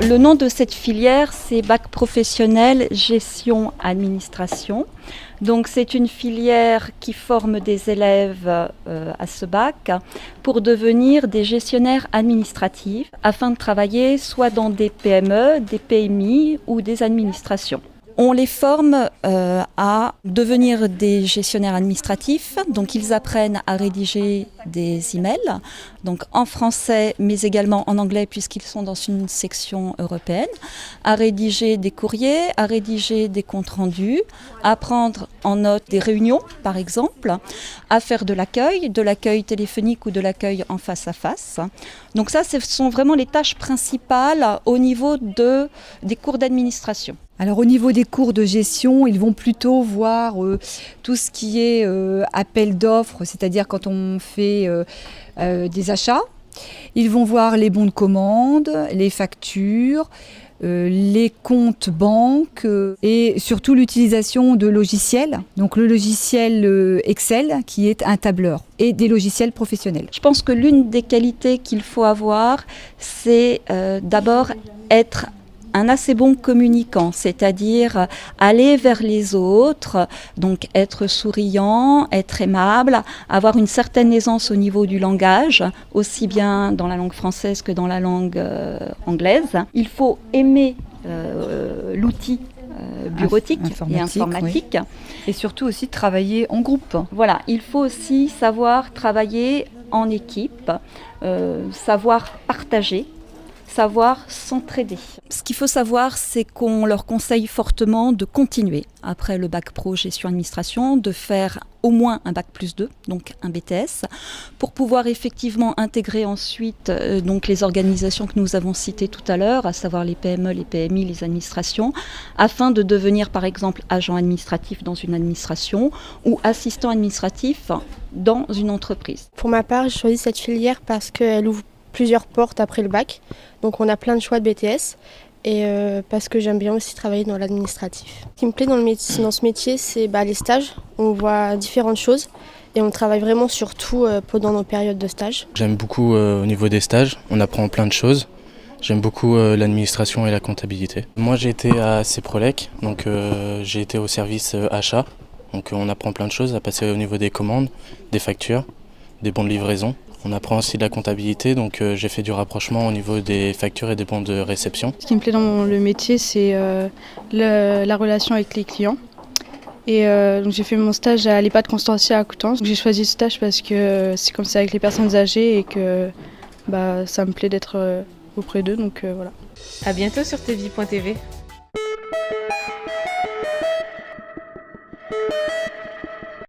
Le nom de cette filière, c'est Bac professionnel gestion administration. Donc c'est une filière qui forme des élèves à ce bac pour devenir des gestionnaires administratifs afin de travailler soit dans des PME, des PMI ou des administrations. On les forme à devenir des gestionnaires administratifs, donc ils apprennent à rédiger des emails, donc en français mais également en anglais puisqu'ils sont dans une section européenne, à rédiger des courriers, à rédiger des comptes rendus, à prendre en note des réunions par exemple, à faire de l'accueil téléphonique ou de l'accueil en face à face. Donc ça, ce sont vraiment les tâches principales au niveau des cours d'administration. Alors au niveau des cours de gestion, ils vont plutôt voir tout ce qui est appel d'offres, c'est-à-dire quand on fait des achats. Ils vont voir les bons de commande, les factures, les comptes banques et surtout l'utilisation de logiciels. Donc le logiciel Excel qui est un tableur et des logiciels professionnels. Je pense que l'une des qualités qu'il faut avoir, c'est d'abord être un assez bon communicant, c'est-à-dire aller vers les autres, donc être souriant, être aimable, avoir une certaine aisance au niveau du langage, aussi bien dans la langue française que dans la langue anglaise. Il faut aimer l'outil bureautique et informatique. Oui. Et surtout aussi travailler en groupe. Voilà, il faut aussi savoir travailler en équipe, savoir partager, savoir s'entraider. Ce qu'il faut savoir, c'est qu'on leur conseille fortement de continuer après le bac pro gestion administration, de faire au moins un bac plus 2, donc un BTS, pour pouvoir effectivement intégrer ensuite donc les organisations que nous avons citées tout à l'heure, à savoir les PME, les PMI, les administrations, afin de devenir par exemple agent administratif dans une administration ou assistant administratif dans une entreprise. Pour ma part, j'ai choisi cette filière parce qu'elle ouvre plusieurs portes après le bac. Donc on a plein de choix de BTS et parce que j'aime bien aussi travailler dans l'administratif. Ce qui me plaît dans ce métier, c'est les stages. On voit différentes choses et on travaille vraiment sur tout pendant nos périodes de stage. J'aime beaucoup au niveau des stages, on apprend plein de choses. J'aime beaucoup l'administration et la comptabilité. Moi j'ai été à Ceprolec, donc j'ai été au service achat. Donc on apprend plein de choses à passer au niveau des commandes, des factures, des bons de livraison. On apprend aussi de la comptabilité, donc j'ai fait du rapprochement au niveau des factures et des bons de réception. Ce qui me plaît dans le métier, c'est la relation avec les clients. Et donc j'ai fait mon stage à l'EHPAD Constantia à Coutances. J'ai choisi ce stage parce que c'est comme ça avec les personnes âgées et que ça me plaît d'être auprès d'eux, donc voilà. À bientôt sur tvie.tv.